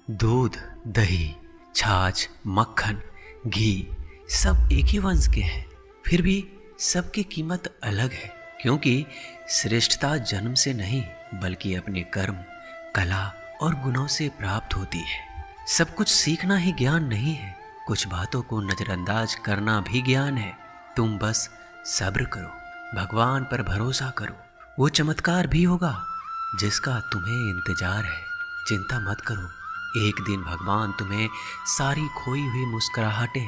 दूध, दही, छाछ, मक्खन, घी सब एक ही वंश के हैं, फिर भी सबकी कीमत अलग है। क्योंकि श्रेष्ठता जन्म से नहीं बल्कि अपने कर्म, कला और गुणों से प्राप्त होती है। सब कुछ सीखना ही ज्ञान नहीं है, कुछ बातों को नजरअंदाज करना भी ज्ञान है। तुम बस सब्र करो, भगवान पर भरोसा करो, वो चमत्कार भी होगा जिसका तुम्हें इंतजार है। चिंता मत करो, एक दिन भगवान तुम्हें सारी खोई हुई मुस्कुराहटें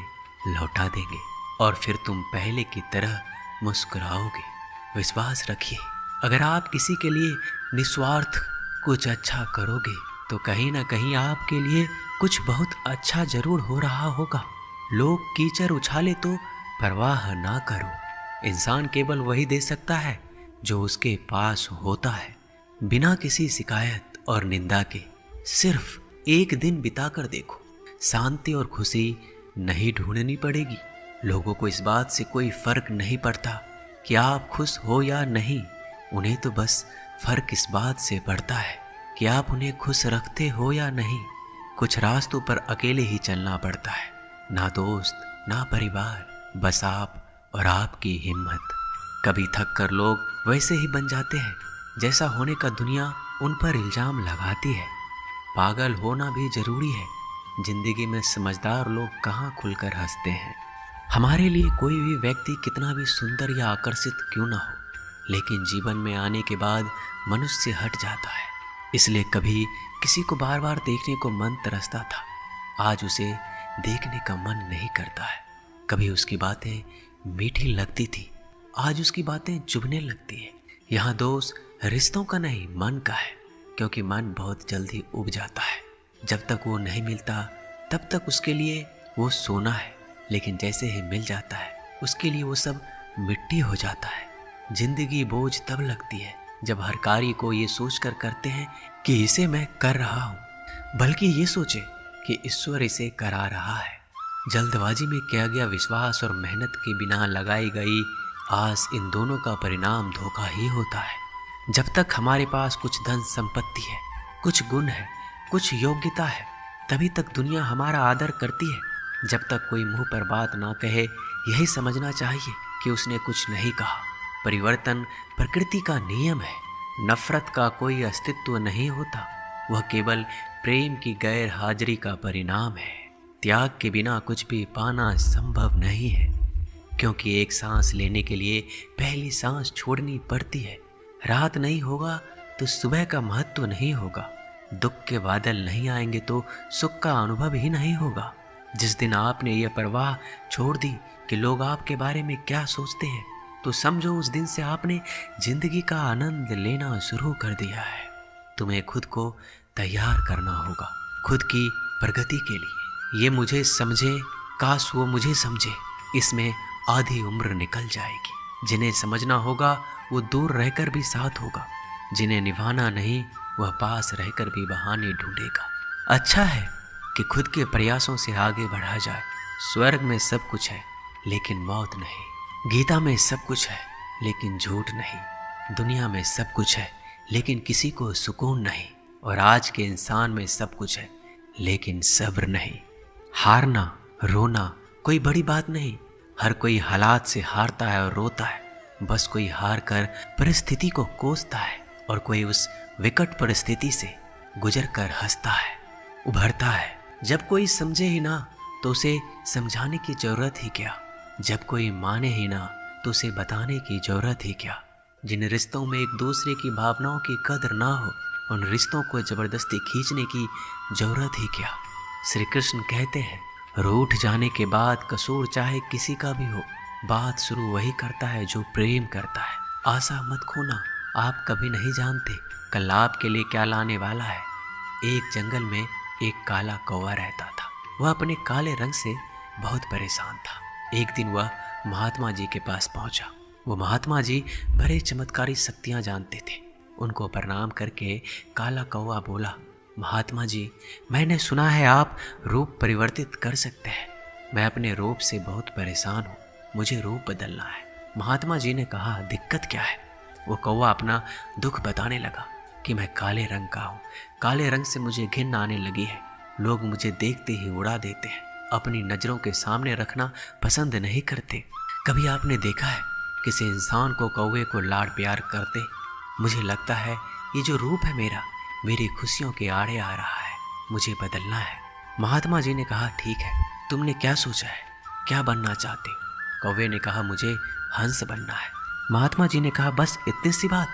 लौटा देंगे और फिर तुम पहले की तरह मुस्कुराओगे। विश्वास रखिए, अगर आप किसी के लिए निस्वार्थ कुछ अच्छा करोगे तो कहीं ना कहीं आपके लिए कुछ बहुत अच्छा जरूर हो रहा होगा। लोग कीचड़ उछाले तो परवाह ना करो, इंसान केवल वही दे सकता है जो उसके पास होता है। बिना किसी शिकायत और निंदा के सिर्फ एक दिन बिताकर देखो, शांति और खुशी नहीं ढूंढनी पड़ेगी। लोगों को इस बात से कोई फर्क नहीं पड़ता कि आप खुश हो या नहीं, उन्हें तो बस फर्क इस बात से पड़ता है कि आप उन्हें खुश रखते हो या नहीं। कुछ रास्तों पर अकेले ही चलना पड़ता है, ना दोस्त ना परिवार, बस आप और आपकी हिम्मत। कभी थक कर लोग वैसे ही बन जाते हैं जैसा होने का दुनिया उन पर इल्जाम लगाती है। पागल होना भी जरूरी है, जिंदगी में समझदार लोग कहाँ खुलकर हंसते हैं। हमारे लिए कोई भी व्यक्ति कितना भी सुंदर या आकर्षित क्यों ना हो, लेकिन जीवन में आने के बाद मनुष्य हट जाता है। इसलिए कभी किसी को बार बार देखने को मन तरसता था, आज उसे देखने का मन नहीं करता है। कभी उसकी बातें मीठी लगती थी, आज उसकी बातें चुभने लगती है। यहाँ दोष रिश्तों का नहीं मन का है, क्योंकि मन बहुत जल्दी उब जाता है। जब तक वो नहीं मिलता तब तक उसके लिए वो सोना है, लेकिन जैसे ही मिल जाता है उसके लिए वो सब मिट्टी हो जाता है। जिंदगी बोझ तब लगती है जब हर कार्य को ये सोचकर करते हैं कि इसे मैं कर रहा हूँ, बल्कि ये सोचे कि ईश्वर इसे करा रहा है। जल्दबाजी में किया गया विश्वास और मेहनत के बिना लगाई गई आस, इन दोनों का परिणाम धोखा ही होता है। जब तक हमारे पास कुछ धन संपत्ति है, कुछ गुण है, कुछ योग्यता है, तभी तक दुनिया हमारा आदर करती है। जब तक कोई मुंह पर बात ना कहे, यही समझना चाहिए कि उसने कुछ नहीं कहा। परिवर्तन प्रकृति का नियम है, नफरत का कोई अस्तित्व नहीं होता, वह केवल प्रेम की गैर हाजिरी का परिणाम है। त्याग के बिना कुछ भी पाना संभव नहीं है, क्योंकि एक सांस लेने के लिए पहली सांस छोड़नी पड़ती है। रात नहीं होगा तो सुबह का महत्व नहीं होगा, दुख के बादल नहीं आएंगे तो सुख का अनुभव ही नहीं होगा। जिस दिन आपने यह परवाह छोड़ दी कि लोग आपके बारे में क्या सोचते हैं, तो समझो उस दिन से आपने जिंदगी का आनंद लेना शुरू कर दिया है। तुम्हें खुद को तैयार करना होगा, खुद की प्रगति के लिए। ये मुझे समझे, काश वो मुझे समझे, इसमें आधी उम्र निकल जाएगी। जिन्हें समझना होगा वो दूर रहकर भी साथ होगा, जिन्हें निभाना नहीं वह पास रहकर भी बहाने ढूंढेगा। अच्छा है कि खुद के प्रयासों से आगे बढ़ा जाए। स्वर्ग में सब कुछ है लेकिन मौत नहीं, गीता में सब कुछ है लेकिन झूठ नहीं, दुनिया में सब कुछ है लेकिन किसी को सुकून नहीं, और आज के इंसान में सब कुछ है लेकिन सब्र नहीं। हारना रोना कोई बड़ी बात नहीं, हर कोई हालात से हारता है और रोता है। बस कोई हार कर परिस्थिति को कोसता है और कोई उस विकट परिस्थिति से गुजर कर हंसता है, उभरता है। जब कोई समझे ही ना तो उसे समझाने की जरूरत ही क्या, जब कोई माने ही ना तो उसे बताने की जरूरत ही क्या। जिन रिश्तों में एक दूसरे की भावनाओं की कदर ना हो, उन रिश्तों को जबरदस्ती खींचने की जरूरत ही क्या। श्री कृष्ण कहते हैं, रूठ जाने के बाद कसूर चाहे किसी का भी हो, बात शुरू वही करता है जो प्रेम करता है। आशा मत खोना, आप कभी नहीं जानते कल आपके लिए क्या लाने वाला है। एक जंगल में एक काला कौवा रहता था। वह अपने काले रंग से बहुत परेशान था। एक दिन वह महात्मा जी के पास पहुंचा। वो महात्मा जी बड़े चमत्कारी शक्तियां जानते थे। उनको प्रणाम करके काला कौवा बोला, महात्मा जी, मैंने सुना है आप रूप परिवर्तित कर सकते हैं। मैं अपने रूप से बहुत परेशान हूँ, मुझे रूप बदलना है। महात्मा जी ने कहा, दिक्कत क्या है? वो कौवा अपना दुख बताने लगा कि मैं काले रंग का हूँ, काले रंग से मुझे घिन आने लगी है, लोग मुझे देखते ही उड़ा देते हैं, अपनी नज़रों के सामने रखना पसंद नहीं करते। कभी आपने देखा है किसी इंसान को कौवे को लाड़ प्यार करते? मुझे लगता है ये जो रूप है मेरी खुशियों के आड़े आ रहा है, मुझे बदलना है। महात्मा जी ने कहा, ठीक है, तुमने क्या सोचा है, क्या बनना चाहते हो? कौवे ने कहा, मुझे हंस बनना है। महात्मा जी ने कहा, बस इतनी सी बात,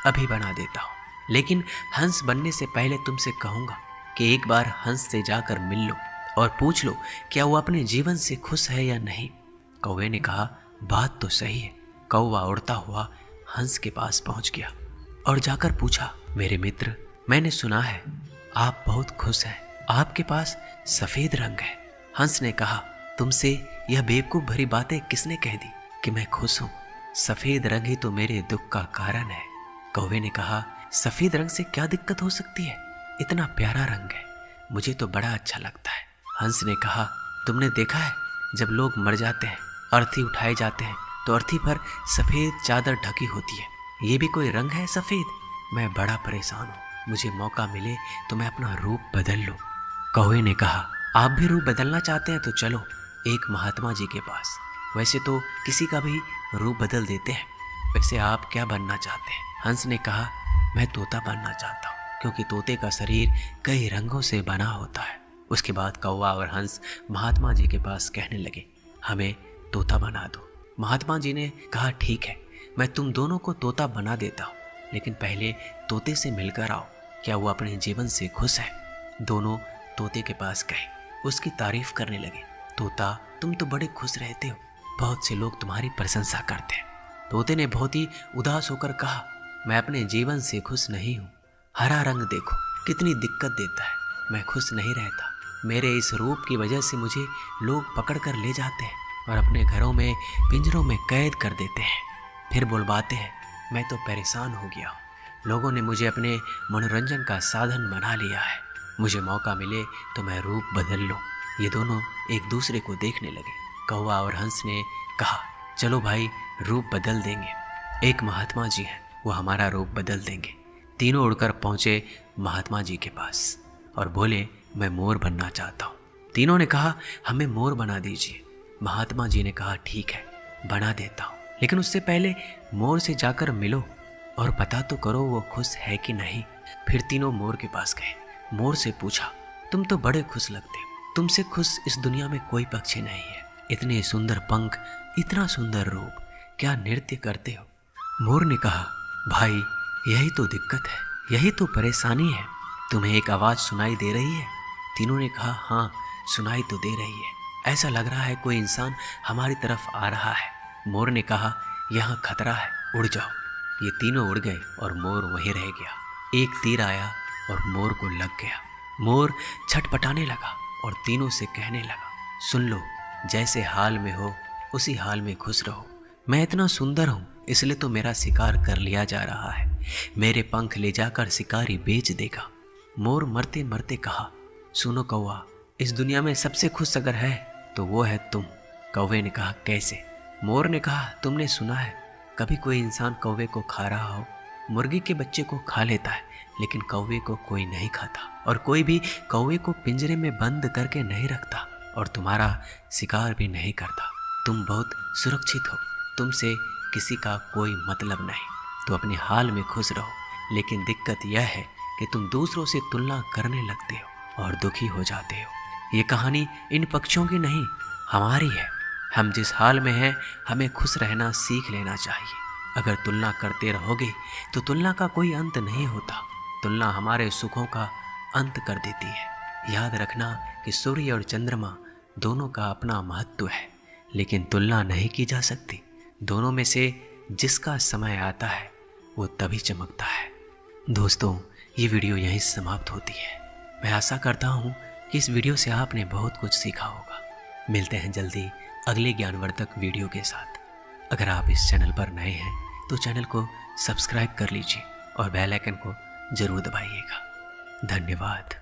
अभी बना देता हूँ, लेकिन हंस बनने से पहले तुमसे कहूँगा कि एक बार हंस से जाकर मिल लो और पूछ लो क्या वो अपने जीवन से खुश है या नहीं। कौवे ने कहा, बात तो सही है। कौवा उड़ता हुआ हंस के पास पहुंच गया और जाकर पूछा, मेरे मित्र, मैंने सुना है आप बहुत खुश हैं, आपके पास सफेद रंग है। हंस ने कहा, तुमसे यह बेवकूफ भरी बातें किसने कह दी कि मैं खुश हूँ? सफेद रंग ही तो मेरे दुख का कारण है। कौवे ने कहा, सफेद रंग से क्या दिक्कत हो सकती है, इतना प्यारा रंग है, मुझे तो बड़ा अच्छा लगता है। हंस ने कहा, तुमने देखा है जब लोग मर जाते हैं, अर्थी उठाए जाते हैं तो अर्थी पर सफ़ेद चादर ढकी होती है, ये भी कोई रंग है सफ़ेद? मैं बड़ा परेशान हूँ, मुझे मौका मिले तो मैं अपना रूप बदल लूँ। कौवे ने कहा, आप भी रूप बदलना चाहते हैं तो चलो एक महात्मा जी के पास, वैसे तो किसी का भी रूप बदल देते हैं। वैसे आप क्या बनना चाहते हैं? हंस ने कहा, मैं तोता बनना चाहता हूँ, क्योंकि तोते का शरीर कई रंगों से बना होता है। उसके बाद कौवा और हंस महात्मा जी के पास कहने लगे, हमें तोता बना दो। महात्मा जी ने कहा, ठीक है, मैं तुम दोनों को तोता बना देता हूँ, लेकिन पहले तोते से मिलकर आओ, क्या वो अपने जीवन से खुश है? दोनों तोते के पास गए, उसकी तारीफ करने लगे। तोता, तुम तो बड़े खुश रहते हो, बहुत से लोग तुम्हारी प्रशंसा करते हैं। तोते ने बहुत ही उदास होकर कहा, मैं अपने जीवन से खुश नहीं हूँ, हरा रंग देखो कितनी दिक्कत देता है, मैं खुश नहीं रहता। मेरे इस रूप की वजह से मुझे लोग पकड़ कर ले जाते हैं और अपने घरों में पिंजरों में कैद कर देते हैं, फिर बुलवाते हैं। मैं तो परेशान हो गया हूँ, लोगों ने मुझे अपने मनोरंजन का साधन बना लिया है, मुझे मौका मिले तो मैं रूप बदल लूँ। ये दोनों एक दूसरे को देखने लगे। कौवा और हंस ने कहा, चलो भाई, रूप बदल देंगे। एक महात्मा जी हैं, वो हमारा रूप बदल देंगे। तीनों उड़कर पहुँचे महात्मा जी के पास और बोले, मैं मोर बनना चाहता हूँ। तीनों ने कहा, हमें मोर बना दीजिए। महात्मा जी ने कहा, ठीक है, बना देता हूँ, लेकिन उससे पहले मोर से जाकर मिलो और पता तो करो वो खुश है कि नहीं। फिर तीनों मोर के पास गए। मोर से पूछा, तुम तो बड़े खुश लगते हो, तुमसे खुश इस दुनिया में कोई पक्षी नहीं है, इतने सुंदर पंख, इतना सुंदर रूप, क्या नृत्य करते हो? मोर ने कहा, भाई यही तो दिक्कत है, यही तो परेशानी है, तुम्हें एक आवाज़ सुनाई दे रही है? तीनों ने कहा, हाँ सुनाई तो दे रही है, ऐसा लग रहा है कोई इंसान हमारी तरफ आ रहा है। मोर ने कहा, यहाँ खतरा है, उड़ जाओ। ये तीनों उड़ गए और मोर वहीं रह गया। एक तीर आया और मोर को लग गया। मोर छटपटाने लगा और तीनों से कहने लगा, सुन लो, जैसे हाल में हो उसी हाल में खुश रहो। मैं इतना सुंदर हूँ इसलिए तो मेरा शिकार कर लिया जा रहा है, मेरे पंख ले जाकर शिकारी बेच देगा। मोर मरते मरते कहा, सुनो कौवा, इस दुनिया में सबसे खुश अगर है तो वो है तुम। कौवे ने कहा, कैसे? मोर ने कहा, तुमने सुना है कभी कोई इंसान कौवे को खा रहा हो? मुर्गी के बच्चे को खा लेता है, लेकिन कौवे को कोई नहीं खाता, और कोई भी कौवे को पिंजरे में बंद करके नहीं रखता और तुम्हारा शिकार भी नहीं करता। तुम बहुत सुरक्षित हो, तुमसे किसी का कोई मतलब नहीं, तो अपने हाल में खुश रहो। लेकिन दिक्कत यह है कि तुम दूसरों से तुलना करने लगते हो और दुखी हो जाते हो। ये कहानी इन पक्षियों की नहीं, हमारी है। हम जिस हाल में हैं हमें खुश रहना सीख लेना चाहिए। अगर तुलना करते रहोगे तो तुलना का कोई अंत नहीं होता, तुलना हमारे सुखों का अंत कर देती है। याद रखना कि सूर्य और चंद्रमा दोनों का अपना महत्व है, लेकिन तुलना नहीं की जा सकती। दोनों में से जिसका समय आता है वो तभी चमकता है। दोस्तों, ये वीडियो यहीं समाप्त होती है। मैं आशा करता हूँ कि इस वीडियो से आपने बहुत कुछ सीखा होगा। मिलते हैं जल्दी अगले ज्ञानवर्धक वीडियो के साथ। अगर आप इस चैनल पर नए हैं तो चैनल को सब्सक्राइब कर लीजिए और बेल आइकन को ज़रूर दबाइएगा। धन्यवाद।